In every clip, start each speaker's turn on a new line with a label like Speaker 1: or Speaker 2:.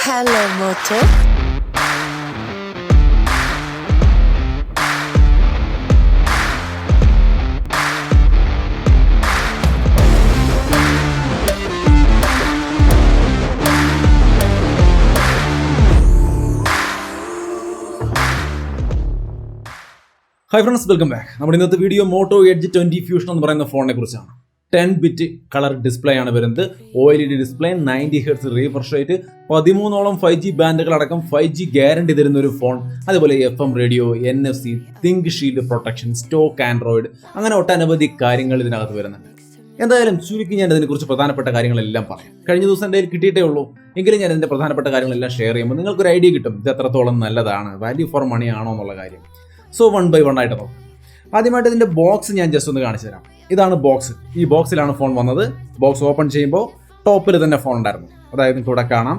Speaker 1: Hello, Moto.
Speaker 2: Hi friends, welcome back. നമ്മുടെ ഇന്നത്തെ video motto edge 20 fusion എന്ന് പറയുന്ന ഫോണിനെ കുറിച്ചാണ്. 10 ബിറ്റ് കളർ ഡിസ്പ്ലേ ആണ് വരുന്നത്. OLED display, 90 Hz refresh rate, 13ഓളം 5G ബാൻഡുകൾ അടക്കം 5G ഗ്യാരണ്ടി തരുന്ന ഒരു ഫോൺ. അതുപോലെ FM radio, NFC, think shield protection, stock Android, അങ്ങനെ ഒട്ടനവധി കാര്യങ്ങൾ ഇതിനകത്ത് വരുന്നുണ്ട്. എന്തായാലും ചുരുക്കി ഞാൻ ഇതിനെക്കുറിച്ച് പ്രധാനപ്പെട്ട കാര്യങ്ങളെല്ലാം പറയാം. കഴിഞ്ഞ ദിവസം എൻ്റെ കയ്യിൽ കിട്ടിയിട്ടേ ഉള്ളൂ, എങ്കിലും ഞാൻ ഇതിൻ്റെ പ്രധാനപ്പെട്ട കാര്യങ്ങളെല്ലാം ഷെയർ ചെയ്യുമ്പോൾ നിങ്ങൾക്കൊരു ഐഡിയ കിട്ടും ഇത് എത്രത്തോളം നല്ലതാണ്, വാല്യൂ ഫോർ മണി ആണോ എന്നുള്ള കാര്യം. സോ 1 by 1 ആയിട്ട് നോക്കാം. ആദ്യമായിട്ട് ഇതിൻ്റെ ബോക്സ് ഞാൻ ജസ്റ്റ് ഒന്ന് കാണിച്ചു തരാം. ഇതാണ് ബോക്സ്. ഈ ബോക്സിലാണ് ഫോൺ വന്നത്. ബോക്സ് ഓപ്പൺ ചെയ്യുമ്പോൾ ടോപ്പിൽ തന്നെ ഫോൺ ഉണ്ടായിരുന്നു. അതായത് നിങ്ങൾക്ക് ഇവിടെ കാണാം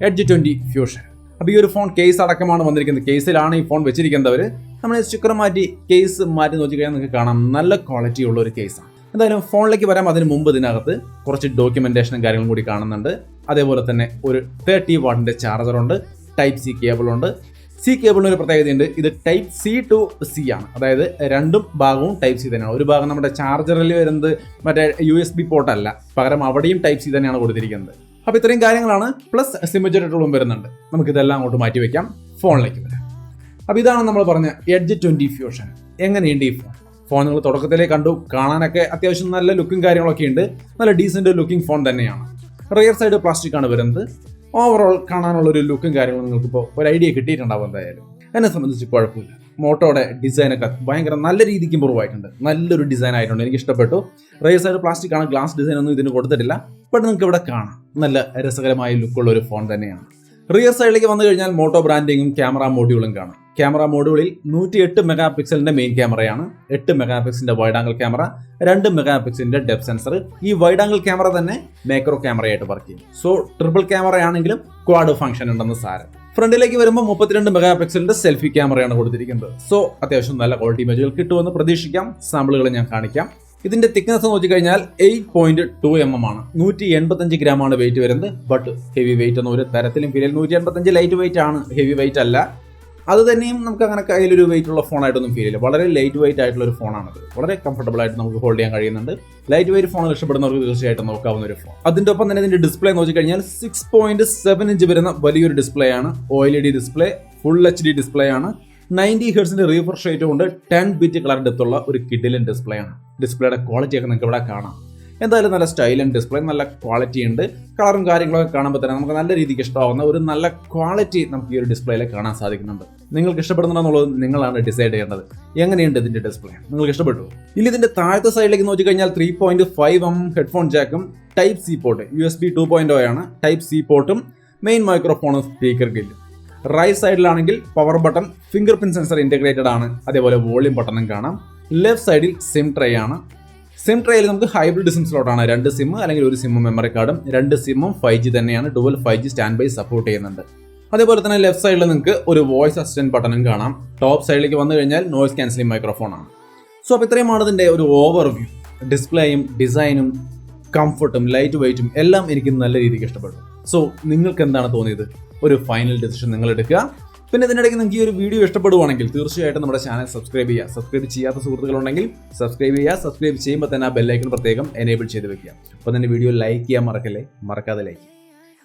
Speaker 2: എഡ്ജ് 20 ഫ്യൂഷൻ. അപ്പോൾ ഈ ഒരു ഫോൺ കേസ് അടക്കമാണ് വന്നിരിക്കുന്നത്. കേസിലാണ് ഈ ഫോൺ വെച്ചിരിക്കുന്നവർ. നമ്മൾ സ്റ്റിക്കർ മാറ്റി കേസ് മാറ്റി നോക്കി കഴിഞ്ഞാൽ നിങ്ങൾക്ക് കാണാം നല്ല ക്വാളിറ്റി ഉള്ള ഒരു കേസാണ്. എന്തായാലും ഫോണിലേക്ക് വരാം. അതിന് മുമ്പ് ഇതിനകത്ത് കുറച്ച് ഡോക്യുമെന്റേഷനും കാര്യങ്ങളും കൂടി കാണുന്നുണ്ട്. അതേപോലെ തന്നെ ഒരു 30 വാട്ടിന്റെ ചാർജറുണ്ട്, ടൈപ്പ് സി കേബിളുണ്ട്. സി കേബിളിന് ഒരു പ്രത്യേകതയുണ്ട്. ഇത് ടൈപ്പ് C to C ആണ്. അതായത് രണ്ടും ഭാഗവും ടൈപ്പ് സി തന്നെയാണ്. ഒരു ഭാഗം നമ്മുടെ ചാർജറിൽ വരുന്നത് മറ്റേ USB പോർട്ടല്ല, പകരം അവിടെയും ടൈപ്പ് സി തന്നെയാണ് കൊടുത്തിരിക്കുന്നത്. അപ്പോൾ ഇത്രയും കാര്യങ്ങളാണ്. പ്ലസ് സിം ജനറേറ്ററും വരുന്നുണ്ട്. നമുക്കിതെല്ലാം അങ്ങോട്ട് മാറ്റി വയ്ക്കാം. ഫോണിലേക്ക് വരാം. അപ്പോൾ ഇതാണ് നമ്മൾ പറഞ്ഞ എഡ്ജ് 20 ഫ്യൂഷൻ. എങ്ങനെയുണ്ട് ഈ ഫോൺ നിങ്ങൾ തുടക്കത്തിലേ കണ്ടു. കാണാനൊക്കെ അത്യാവശ്യം നല്ല ലുക്കും കാര്യങ്ങളൊക്കെ ഉണ്ട്. നല്ല ഡീസൻറ്റ് ലുക്കിംഗ് ഫോൺ തന്നെയാണ്. റിയർ സൈഡ് പ്ലാസ്റ്റിക് ആണ് വരുന്നത്. ഓവറോൾ കാണാനുള്ളൊരു ലുക്കും കാര്യങ്ങളും നിങ്ങൾക്കിപ്പോൾ ഒരു ഐഡിയ കിട്ടിയിട്ടുണ്ടാവും. എന്തായാലും എന്നെ സംബന്ധിച്ച് കുഴപ്പമില്ല. മോട്ടോയുടെ ഡിസൈനൊക്കെ ഭയങ്കര നല്ല രീതിക്ക് ഇമ്പ്രൂവ് ആയിട്ടുണ്ട്. നല്ലൊരു ഡിസൈൻ ആയിട്ടുണ്ട്, എനിക്ക് ഇഷ്ടപ്പെട്ടു. റിയർ സൈഡ് പ്ലാസ്റ്റിക് ആണ്, ഗ്ലാസ് ഡിസൈൻ ഒന്നും ഇതിന് കൊടുത്തിട്ടില്ല. ബട്ട് നിങ്ങൾക്ക് ഇവിടെ കാണാം നല്ല രസകരമായ ലുക്കുള്ള ഒരു ഫോൺ തന്നെയാണ്. റിയർ സൈഡിലേക്ക് വന്നു കഴിഞ്ഞാൽ മോട്ടോ ബ്രാൻഡിങ്ങും ക്യാമറ മോഡ്യൂളും കാണാം. ക്യാമറ മോഡ്യൂളിൽ 108 മെഗാ പിക്സലിന്റെ മെയിൻ ക്യാമറയാണ്, 8 മെഗാ പിക്സലിന്റെ വൈഡ് ആംഗിൾ ക്യാമറ, 2 മെഗാ പിക്സലിന്റെ ഡെപ്ത് സെൻസർ. ഈ വൈഡ് ആംഗിൾ ക്യാമറ തന്നെ മാക്രോ ക്യാമറയായിട്ട് വർക്ക് ചെയ്യും. സോ ട്രിപ്പിൾ ക്യാമറ ആണെങ്കിലും ക്വാഡ് ഫംഗ്ഷൻ ഉണ്ടെന്ന് സാരം. ഫ്രണ്ടിലേക്ക് വരുമ്പോൾ 32 മെഗാ പിക്സലിന്റെ സെൽഫി ക്യാമറയാണ് കൊടുത്തിരിക്കുന്നത്. സോ അത്യാവശ്യം നല്ല ക്വാളിറ്റി ഇമേജുകൾ കിട്ടുമെന്ന് പ്രതീക്ഷിക്കാം. സാമ്പിളുകൾ ഞാൻ കാണിക്കാം. ഇതിന്റെ തിക്നെസ് നോക്കിക്കഴിഞ്ഞാൽ 8.2 mm ആണ്. 185 ഗ്രാമാണ് വെയിറ്റ് വരുന്നത്. ബട്ട് ഹെവി വെയിറ്റ് ഒന്നും ഒരു തരത്തിലും ഫീൽ. 185 ലൈറ്റ് വെയിറ്റ് ആണ്, ഹെവി വെയിറ്റ് അല്ല. അത് തന്നെയും നമുക്ക് അങ്ങനെ കയ്യിലൊരു വെയിറ്റ് ഉള്ള ഫോണായിട്ടൊന്നും ഫീൽ ചെയ്യില്ല. വളരെ ലൈറ്റ് വെയിറ്റ് ആയിട്ടുള്ള ഒരു ഫോണാണത്. വളരെ കംഫർട്ടബിൾ ആയിട്ട് നമുക്ക് ഹോൾഡ് ചെയ്യാൻ കഴിയുന്നുണ്ട്. ലൈറ്റ് വെയിറ്റ് ഫോൺ ഇഷ്ടപ്പെടുന്നവർക്ക് തീർച്ചയായിട്ടും നോക്കാവുന്ന ഒരു ഫോൺ. അതിൻ്റെ ഒപ്പം തന്നെ ഇതിന്റെ ഡിസ്പ്ലേ നോക്കിക്കഴിഞ്ഞാൽ 6.7 ഇഞ്ച് വരുന്ന വലിയൊരു ഡിസ്പ്ലേ ആണ്. OLED display, full HD display ആണ്. 90 Hz റീഫ്രഷ് റേറ്റ് കൊണ്ട് 10 ബിറ്റ് കളർ ഡെപ്ത് ഉള്ള ഒരു കിഡിലൻ ഡിസ്പ്ലേ ആണ്. ഡിസ്പ്ലേയുടെ ക്വാളിറ്റി ഒക്കെ നിങ്ങൾക്ക് ഇവിടെ കാണാം. എന്തായാലും നല്ല സ്റ്റൈലൻ ഡിസ്പ്ലേ, നല്ല ക്വാളിറ്റി ഉണ്ട്. കളറും കാര്യങ്ങളൊക്കെ കാണുമ്പോൾ തന്നെ നമുക്ക് നല്ല രീതിക്ക് ഇഷ്ടമാവുന്ന ഒരു നല്ല ക്വാളിറ്റി നമുക്ക് ഈ ഒരു ഡിസ്പ്ലേയിൽ കാണാൻ സാധിക്കുന്നുണ്ട്. നിങ്ങൾക്ക് ഇഷ്ടപ്പെടുന്നുണ്ടെന്നുള്ളത് നിങ്ങളാണ് ഡിസൈഡ് ചെയ്യേണ്ടത്. എങ്ങനെയുണ്ട് ഇതിന്റെ ഡിസ്പ്ലേ, നിങ്ങൾക്ക് ഇഷ്ടപ്പെട്ടു? ഇനി ഇതിന്റെ താഴത്തെ സൈഡിലേക്ക് നോക്കിക്കഴിഞ്ഞാൽ 3.5 mm ഹെഡ്ഫോൺ ജാക്കും, ടൈപ്പ് സി പോർട്ട്, USB 2.0 ആണ്, ടൈപ്പ് സി പോർട്ടും, മെയിൻ മൈക്രോഫോണും സ്പീക്കർ ഗില്ലും. റൈറ്റ് സൈഡിലാണെങ്കിൽ power button, fingerprint sensor integrated ആണ്. അതേപോലെ വോളിയം ബട്ടണും കാണാം. ലെഫ്റ്റ് സൈഡിൽ സിം ട്രേ ആണ്. സിം ട്രേയിൽ നമുക്ക് ഹൈബ്രിഡ് സിം സ്ലോട്ടാണ്. 2 സിം അല്ലെങ്കിൽ ഒരു സിമ്മും മെമ്മറി കാർഡും. 2 സിമ്മും 5G തന്നെയാണ്. Dual 5G stand by support ചെയ്യുന്നുണ്ട്. അതേപോലെ തന്നെ ലെഫ്റ്റ് സൈഡിൽ നിങ്ങൾക്ക് ഒരു വോയിസ് അസിസ്റ്റന്റ് ബട്ടണും കാണാം. ടോപ്പ് സൈഡിലേക്ക് വന്നു കഴിഞ്ഞാൽ നോയ്സ് ക്യാൻസലിംഗ് മൈക്രോഫോൺ ആണ്. സോ അപ്പോൾ ഇത്രയുമാണ് ഇതിൻ്റെ ഒരു ഓവർവ്യൂ. ഡിസ്പ്ലേയും ഡിസൈനും കംഫർട്ടും ലൈറ്റ് വെയിറ്റും എല്ലാം എനിക്ക് നല്ല രീതിക്ക് ഇഷ്ടപ്പെട്ടു. സോ നിങ്ങൾക്ക് എന്താണ് തോന്നിയത്? ഒരു ഫൈനൽ ഡിസിഷൻ നിങ്ങൾ എടുക്കുക. പിന്നെ ഇതിനിടയ്ക്ക് നിങ്ങൾക്ക് ഈ ഒരു വീഡിയോ ഇഷ്ടപ്പെടുവാണെങ്കിൽ തീർച്ചയായിട്ടും നമ്മുടെ ചാനൽ സബ്സ്ക്രൈബ് ചെയ്യുക. സബ്സ്ക്രൈബ് ചെയ്യാത്ത സുഹൃത്തുക്കളുണ്ടെങ്കിൽ സബ്സ്ക്രൈബ് ചെയ്യുക. സബ്സ്ക്രൈബ് ചെയ്യുമ്പോൾ തന്നെ ആ ബെല്ലൈക്കൺ പ്രത്യേകം എനേബിൾ ചെയ്ത് വെക്കുക. അപ്പോൾ തന്നെ വീഡിയോ ലൈക്ക് ചെയ്യാൻ മറക്കാതെ ലൈക്ക് ചെയ്യുക.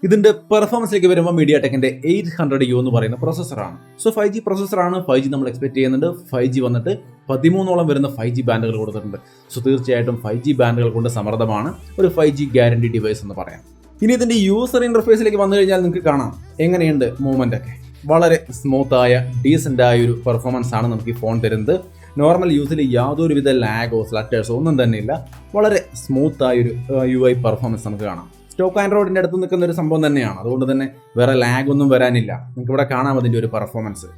Speaker 2: ഇതിന്റെ പെർഫോമൻസിലേക്ക് വരുമ്പോൾ MediaTekന്റെ 800U എന്ന് പറയുന്ന പ്രൊസസ്സറാണ്. So 5G പ്രൊസസ്സറാണ്. 5G നമ്മൾ എക്സ്പെക്ട് ചെയ്യുന്നുണ്ട്. 5G വന്നിട്ട് 13ഓളം വരുന്ന 5G ബാൻഡുകൾ കൊടുത്തിട്ടുണ്ട്. സോ തീർച്ചയായിട്ടും 5G ബാൻഡുകൾ കൊണ്ട് സമൃദ്ധമാണ്. ഒരു 5G ഗ്യാരണ്ടി ഡിവൈസ് എന്ന് പറയാം. ഇനി ഇതിന്റെ യൂസർ ഇന്റർഫേസിലേക്ക് വന്നു കഴിഞ്ഞാൽ നിങ്ങൾക്ക് കാണാം എങ്ങനെയുണ്ട് മൂവ്മെന്റ് ഒക്കെ. വളരെ സ്മൂത്തായ ഡീസൻ്റ് ആയ ഒരു പെർഫോമൻസ് ആണ് നമുക്ക് ഈ ഫോൺ തരുന്നത്. നോർമൽ യൂസിൽ യാതൊരുവിധ ലാഗോ സ്ലറ്റേഴ്സോ ഒന്നും തന്നെ ഇല്ല. വളരെ സ്മൂത്തായൊരു UI പെർഫോമൻസ് നമുക്ക് കാണാം. സ്റ്റോക്ക് ആൻഡ്രോയിഡിൻ്റെ അടുത്ത് നിൽക്കുന്ന ഒരു സംഭവം തന്നെയാണ്. അതുകൊണ്ട് തന്നെ വേറെ ലാഗ് ഒന്നും വരാനില്ല. നിങ്ങൾക്ക് ഇവിടെ കാണാം അതിൻ്റെ ഒരു പെർഫോമൻസ്.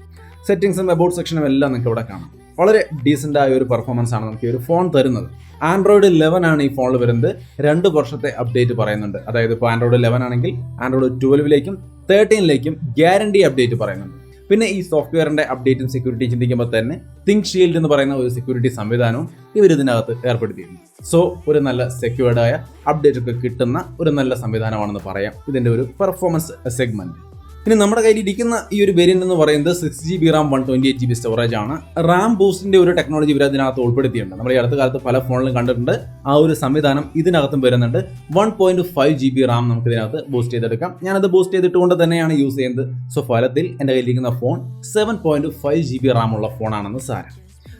Speaker 2: സെറ്റിംഗ്സും അബൌട്ട് സെക്ഷനും എല്ലാം നിങ്ങൾക്ക് ഇവിടെ കാണാം. വളരെ ഡീസൻ്റ് ആയ ഒരു പെർഫോമൻസ് ആണ് നമുക്ക് ഈ ഒരു ഫോൺ തരുന്നത്. ആൻഡ്രോയിഡ് 11 ആണ് ഈ ഫോണിൽ വരുന്നത്. 2 വർഷത്തെ അപ്ഡേറ്റ് പറയുന്നുണ്ട്. അതായത് ഇപ്പോൾ ആൻഡ്രോയിഡ് 11 ആണെങ്കിൽ ആൻഡ്രോയിഡ് 12ലേക്കും 13ലേക്കും ഗ്യാരണ്ടി അപ്ഡേറ്റ് പറയുന്നുണ്ട്. പിന്നെ ഈ സോഫ്റ്റ്വെയറിന്റെ അപ്ഡേറ്റും സെക്യൂരിറ്റി ചിന്തിക്കുമ്പോൾ തന്നെ തിങ്ക് ഷീൽഡ് എന്ന് പറയുന്ന ഒരു സെക്യൂരിറ്റി സംവിധാനവും ഇവർ ഇതിനകത്ത് ഏർപ്പെടുത്തിയിട്ടുണ്ട്. സോ ഒരു നല്ല സെക്യൂർഡായ അപ്ഡേറ്റ് ഒക്കെ കിട്ടുന്ന ഒരു നല്ല സംവിധാനമാണെന്ന് പറയാം ഇതിന്റെ ഒരു പെർഫോമൻസ് സെഗ്മെന്റ്. ഇനി നമ്മുടെ കയ്യിൽ ഇരിക്കുന്ന ഈ ഒരു വേരിയന്റ് എന്ന് പറയുന്നത് 6GB റാം 128GB സ്റ്റോറേജ് ആണ്. റാം ബൂസ്റ്റിന്റെ ഒരു ടെക്നോളജി ഇവർ അതിനകത്ത് ഉൾപ്പെടുത്തിയിട്ടുണ്ട്. നമ്മൾ ഈ അടുത്ത കാലത്ത് പല ഫോണിലും കണ്ടിട്ടുണ്ട്. ആ ഒരു സംവിധാനം ഇതിനകത്തും വരുന്നുണ്ട്. 1.5GB റാം നമുക്ക് ഇതിനകത്ത് ബൂസ്റ്റ് ചെയ്തെടുക്കാം. ഞാനത് ബൂസ്റ്റ് ചെയ്തിട്ടുകൊണ്ട് തന്നെയാണ് യൂസ് ചെയ്യുന്നത്. സോ ഫലത്തിൽ എൻ്റെ കയ്യിലിരിക്കുന്ന ഫോൺ 7.5GB റാം ഉള്ള ഫോണാണെന്ന് സാരം.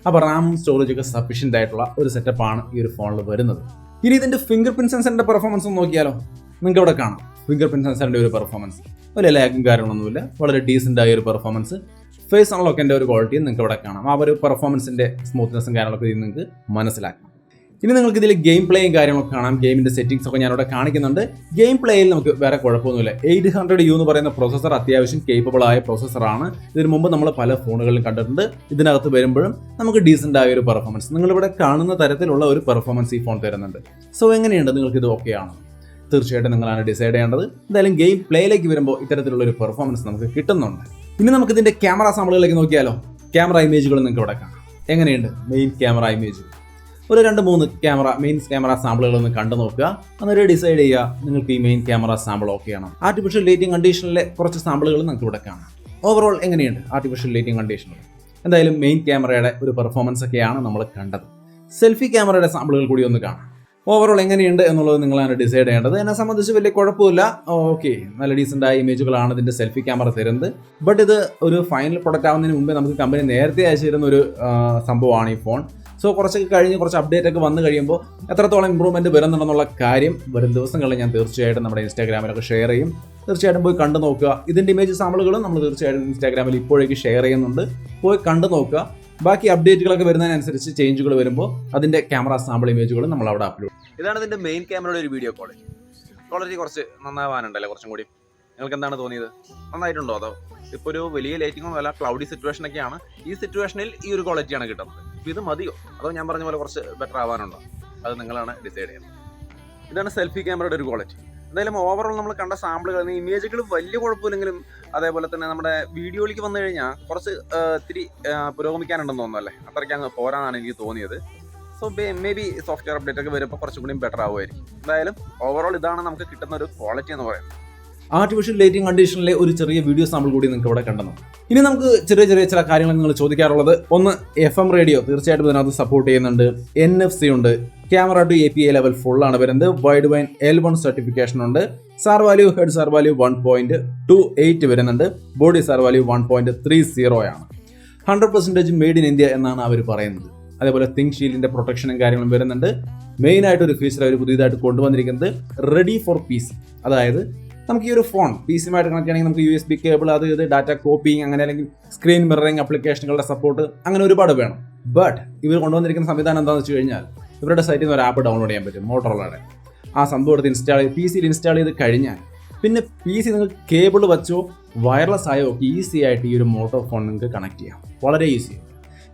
Speaker 2: അപ്പോൾ റാമും സ്റ്റോറേജൊക്കെ സഫീഷ്യൻ്റ് ആയിട്ടുള്ള ഒരു സെറ്റപ്പാണ് ഈ ഒരു ഫോണിൽ വരുന്നത്. ഇനി ഇതിൻ്റെ ഫിംഗർ പ്രിന്റ് സെൻസറിൻ്റെ പെർഫോമൻസ് ഒന്ന് നോക്കിയാലോ. നിങ്ങൾക്ക് ഇവിടെ കാണാം ഫിംഗർ പ്രിന്റ് സെൻസറിൻ്റെ ഒരു പെർഫോമൻസ്. വലിയ ലാഗും കാര്യങ്ങളൊന്നുമില്ല, വളരെ ഡീസൻ്റ് ആയ ഒരു പെർഫോമൻസ്. ഫേസ് അൺലോക്കിൻ്റെ ഒരു ക്വാളിറ്റിയും നിങ്ങൾക്ക് ഇവിടെ കാണാം. ആ ഒരു പെർഫോമൻസിൻ്റെ സ്മൂത്ത്നെസ്സും കാര്യങ്ങളൊക്കെ ഇത് നിങ്ങൾക്ക് മനസ്സിലാക്കാം. ഇനി നിങ്ങൾക്ക് ഇതിൽ ഗെയിം പ്ലേയും കാര്യങ്ങളൊക്കെ കാണാം. ഗെയിമിൻ്റെ സെറ്റിംഗ്സ് ഒക്കെ ഞാനിവിടെ കാണിക്കുന്നുണ്ട്. ഗെയിം പ്ലേയിൽ നമുക്ക് വേറെ കുഴപ്പമൊന്നുമില്ല. 800U എന്ന് പറയുന്ന പ്രോസസ്സർ അത്യാവശ്യം കേപ്പബിൾ ആയ പ്രോസസ്സറാണ്. ഇതിനു മുമ്പ് നമ്മൾ പല ഫോണുകളിലും കണ്ടിട്ടുണ്ട്. ഇതിനകത്ത് വരുമ്പോഴും നമുക്ക് ഡീസൻ്റ് ആയ ഒരു പെർഫോമൻസ്, നിങ്ങളിവിടെ കാണുന്ന തരത്തിലുള്ള ഒരു പെർഫോമൻസ് ഈ ഫോൺ തരുന്നുണ്ട്. സോ എങ്ങനെയുണ്ട്, നിങ്ങൾക്ക് ഇത് ഓക്കെ ആണോ? തീർച്ചയായിട്ടും നിങ്ങളാണ് ഡിസൈഡ് ചെയ്യേണ്ടത്. എന്തായാലും ഗെയിം പ്ലേയിലേക്ക് വരുമ്പോൾ ഇത്തരത്തിലുള്ള ഒരു പെർഫോമൻസ് നമുക്ക് കിട്ടുന്നുണ്ട്. ഇനി നമുക്ക് ഇതിൻ്റെ ക്യാമറ സാമ്പിളുകളിലേക്ക് നോക്കിയാലോ. ക്യാമറ ഇമേജുകൾ നിങ്ങൾക്ക് ഇവിടെ കാണാം. എങ്ങനെയുണ്ട് മെയിൻ ക്യാമറ ഇമേജ്? ഒരു 2-3 മെയിൻ ക്യാമറ സാമ്പിളുകൾ ഒന്ന് കണ്ടു നോക്കുക. അന്നേരം ഡിസൈഡ് ചെയ്യുക നിങ്ങൾക്ക് ഈ മെയിൻ ക്യാമറ സാമ്പിൾ ഓക്കെയാണ്. ആർട്ടിഫിഷ്യൽ ലൈറ്റിംഗ് കണ്ടീഷനിലെ കുറച്ച് സാമ്പിളുകൾ നിങ്ങൾക്ക് ഇവിടെ കാണാം. ഓവറോൾ എങ്ങനെയുണ്ട് ആർട്ടിഫിഷ്യൽ ലൈറ്റിംഗ് കണ്ടീഷനിൽ? എന്തായാലും മെയിൻ ക്യാമറയുടെ ഒരു പെർഫോമൻസ് ഒക്കെയാണ് നമ്മൾ കണ്ടത്. സെൽഫി ക്യാമറയുടെ സാമ്പിളുകൾ കൂടി ഒന്ന് കാണാം. ഓവറോൾ എങ്ങനെയുണ്ട് എന്നുള്ളത് നിങ്ങളാണ് ഡിസൈഡ് ചെയ്യേണ്ടത്. എന്നെ സംബന്ധിച്ച് വലിയ കുഴപ്പമില്ല. ഓക്കെ, നല്ല ഡീസൻ്റ് ആയ ഇമേജുകളാണ് ഇതിൻ്റെ സെൽഫി ക്യാമറ തരുന്നത്. ബട്ട് ഇത് ഒരു ഫൈനൽ പ്രൊഡക്റ്റ് ആവുന്നതിന് മുമ്പേ നമുക്ക് കമ്പനി നേരത്തെ അയച്ചു തരുന്ന ഒരു സംഭവമാണ് ഈ ഫോൺ. സോ കുറച്ചൊക്കെ കഴിഞ്ഞ് കുറച്ച് അപ്ഡേറ്റ് ഒക്കെ വന്നു കഴിയുമ്പോൾ എത്രത്തോളം ഇമ്പ്രൂവ്മെൻറ്റ് വരുന്നുണ്ടെന്നുള്ള കാര്യം വരും ദിവസങ്ങളിൽ ഞാൻ തീർച്ചയായിട്ടും നമ്മുടെ ഇൻസ്റ്റാഗ്രാമിലൊക്കെ ഷെയർ ചെയ്യും. തീർച്ചയായിട്ടും പോയി കണ്ടു നോക്കുക. ഇതിൻ്റെ ഇമേജ് സാമ്പിളുകളും നമ്മൾ തീർച്ചയായിട്ടും ഇൻസ്റ്റാഗ്രാമിൽ ഇപ്പോഴേക്ക് ഷെയർ ചെയ്യുന്നുണ്ട്. പോയി കണ്ടു നോക്കുക. ബാക്കി അപ്ഡേറ്റുകളൊക്കെ വരുന്നതിനനുസരിച്ച് ചേഞ്ചുകൾ വരുമ്പോൾ അതിൻ്റെ ക്യാമറ സാമ്പിൾ ഇമേജുകൾ നമ്മൾ അവിടെ അപ്ലോഡ്. ഇതാണ് ഇതിൻ്റെ മെയിൻ ക്യാമറയുടെ ഒരു വീഡിയോ ക്വാളിറ്റി കുറച്ച് നന്നാവാനുണ്ടല്ലേ കുറച്ചും കൂടി. നിങ്ങൾക്ക് എന്താണ് തോന്നിയത്? നന്നായിട്ടുണ്ടോ? അതോ ഇപ്പോൾ ഒരു വലിയ ലൈറ്റിങ്ങോ അല്ല, ക്ലൗഡി സിറ്റുവേഷനൊക്കെയാണ്. ഈ സിറ്റുവേഷനിൽ ഈ ഒരു ക്വാളിറ്റിയാണ് കിട്ടുന്നത്. അപ്പോൾ ഇത് മതിയോ, അതോ ഞാൻ പറഞ്ഞ പോലെ കുറച്ച് ബെറ്റർ ആവാനുണ്ടോ? അത് നിങ്ങളാണ് ഡിസൈഡ് ചെയ്യുന്നത്. ഇതാണ് സെൽഫി ക്യാമറയുടെ ഒരു ക്വാളിറ്റി. എന്തായാലും ഓവറോൾ നമ്മൾ കണ്ട സാമ്പിളുകൾ, ഇമേജുകൾ വലിയ കുഴപ്പമില്ലെങ്കിലും അതേപോലെ തന്നെ നമ്മുടെ വീഡിയോയിലേക്ക് വന്നു കഴിഞ്ഞാൽ കുറച്ച് ഇത്തിരി പുരോഗമിക്കാനുണ്ടെന്ന് തോന്നുന്നല്ലേ. അത്രയ്ക്ക് അങ്ങ് പോരാന്നാണ് എനിക്ക് തോന്നിയത്. So may be software update ഒക്കെ വരുമ്പോൾ കുറച്ചും കൂടി ബെറ്റർ ആവുമായിരിക്കും. എന്തായാലും ഓവറോൾ ഇതാണ് നമുക്ക് കിട്ടുന്ന ഒരു ക്വാളിറ്റി എന്ന് പറയുന്നത്. ആർട്ടിഫിഷ്യൽ ലൈറ്റിംഗ് കണ്ടീഷനിലെ ഒരു ചെറിയ വീഡിയോ സാമ്പിൾ കൂടി നിങ്ങൾക്ക് ഇവിടെ കണ്ടെന്നു. ഇനി നമുക്ക് ചെറിയ ചില കാര്യങ്ങൾ നിങ്ങൾ ചോദിക്കാറുള്ളത്, ഒന്ന് FM റേഡിയോ തീർച്ചയായിട്ടും ഇതിനകത്ത് സപ്പോർട്ട് ചെയ്യുന്നുണ്ട്. NFC ഉണ്ട്. Camera two API level full ആണ് വരുന്നത്. വൈഡ് വൈൻ L1 സർട്ടിഫിക്കേഷൻ ഉണ്ട്. SAR value head SAR value 1.28 വരുന്നുണ്ട്. ബോഡി സാർ വാല്യൂ 1.30 ആണ്. 100% മെയ്ഡ് ഇൻ ഇന്ത്യ എന്നാണ് അവർ പറയുന്നത്. അതേപോലെ തിങ്ക് ഷീൽഡിന്റെ പ്രൊട്ടക്ഷനും കാര്യങ്ങളും വരുന്നുണ്ട്. മെയിൻ ആയിട്ട് ഒരു ഫീച്ചർ അവർ പുതിയതായിട്ട് കൊണ്ടുവന്നിരിക്കുന്നത് റെഡി ഫോർ PC. അതായത് നമുക്ക് ഈ ഒരു ഫോൺ PC യുമായിട്ട് കണക്ട് ചെയ്യണമെങ്കിൽ നമുക്ക് USB കേബിൾ, അത് ഇത് ഡാറ്റ കോപ്പിങ്, അങ്ങനെ അല്ലെങ്കിൽ സ്ക്രീൻ മിററിംഗ് ആപ്ലിക്കേഷനുകളുടെ സപ്പോർട്ട്, അങ്ങനെ ഒരുപാട് വേണം. ബട്ട് ഇവർ കൊണ്ടുവന്നിരിക്കുന്ന സംവിധാനം എന്താണെന്ന് വെച്ച് കഴിഞ്ഞാൽ ഇവരുടെ സൈറ്റിൽ നിന്ന് ഒരു ആപ്പ് ഡൗൺലോഡ് ചെയ്യാൻ പറ്റും, മോട്ടോറോളയുടെ. ആ സംഭവം എടുത്ത് PC യിൽ ഇൻസ്റ്റാൾ ചെയ്ത് കഴിഞ്ഞാൽ പിന്നെ PC നിങ്ങൾക്ക് കേബിൾ വെച്ചോ വയർലെസ് ആയോ ഈസി ആയിട്ട് ഈ ഒരു മോട്ടോ ഫോൺ നിങ്ങൾക്ക് കണക്ട് ചെയ്യാം. വളരെ ഈസി.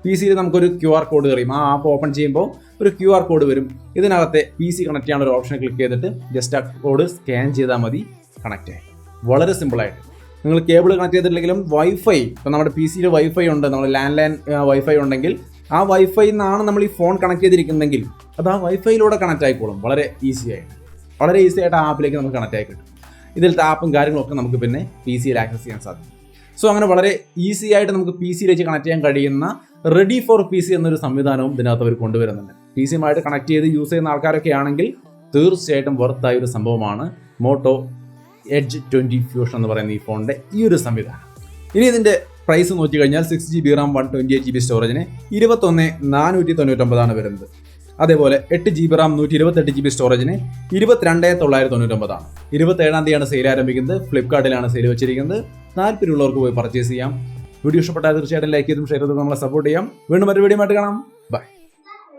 Speaker 2: PC യിൽ നമുക്കൊരു QR കോഡ് കയറിയും. ആ ആപ്പ് ഓപ്പൺ ചെയ്യുമ്പോൾ ഒരു QR കോഡ് വരും. ഇതിനകത്തെ PC കണക്ട് ചെയ്യാനുള്ള ഒരു ഓപ്ഷൻ ക്ലിക്ക് ചെയ്തിട്ട് ജസ്റ്റ് ആ കോഡ് സ്കാൻ ചെയ്താൽ മതി, കണക്റ്റ് ആയി. വളരെ സിമ്പിളായിട്ട്. നിങ്ങൾ കേബിൾ കണക്ട് ചെയ്തിട്ടില്ലെങ്കിലും വൈഫൈ, ഇപ്പോൾ നമ്മുടെ PC യിൽ വൈഫൈ ഉണ്ട്, നമ്മൾ ലാൻഡ് ലൈൻ വൈഫൈ ഉണ്ടെങ്കിൽ ആ വൈഫൈയിൽ നിന്നാണ് നമ്മൾ ഈ ഫോൺ കണക്ട് ചെയ്തിരിക്കുന്നതെങ്കിൽ അത് ആ വൈഫൈയിലൂടെ കണക്ട് ആയിക്കോളും. വളരെ ഈസി ആയിട്ട് ആ ആപ്പിലേക്ക് നമുക്ക് കണക്ട് ആയി കിട്ടും. ഇതിലത്തെ ആപ്പും കാര്യങ്ങളൊക്കെ നമുക്ക് പിന്നെ PC യിൽ ആക്സസ് ചെയ്യാൻ സാധിക്കും. സോ അങ്ങനെ വളരെ ഈസി ആയിട്ട് നമുക്ക് PC യിലേക്ക് കണക്ട് ചെയ്യാൻ കഴിയുന്ന റെഡി ഫോർ PC എന്നൊരു സംവിധാനവും ഇതിനകത്ത് അവർ കൊണ്ടുവരുന്നുണ്ട്. PC യുമായിട്ട് കണക്ട് ചെയ്ത് യൂസ് ചെയ്യുന്ന ആൾക്കാരൊക്കെ ആണെങ്കിൽ തീർച്ചയായിട്ടും വർത്തായ ഒരു സംഭവമാണ് മോട്ടോ എഡ്ജ് 20 ഫ്യൂഷൻ എന്ന് പറയുന്ന ഈ ഫോണിൻ്റെ ഈ ഒരു സംവിധാനം. ഇനി ഇതിൻ്റെ പ്രൈസ് നോക്കി കഴിഞ്ഞാൽ 6GB റാം 128GB സ്റ്റോറേജിന് 21,499 വരുന്നത്. അതേപോലെ 8GB റാം 128GB സ്റ്റോറേജിന് 22,999. 27-ാം തീയതിയാണ് സെയിൽ ആരംഭിക്കുന്നത്. ഫ്ലിപ്കാർട്ടിലാണ് സെയിൽ വെച്ചിരിക്കുന്നത്. താല്പര്യമുള്ളവർക്ക് പോയി പർച്ചേസ് ചെയ്യാം. വീഡിയോ ഇഷ്ടപ്പെട്ടാൽ തീർച്ചയായിട്ടും ലൈക്ക് ചെയ്തും ഷെയർ ചെയ്തും നമ്മളെ സപ്പോർട്ട് ചെയ്യാം. വീണ്ടും മറ്റൊരു വീഡിയോ ആയിട്ട് കാണാം. ബൈ.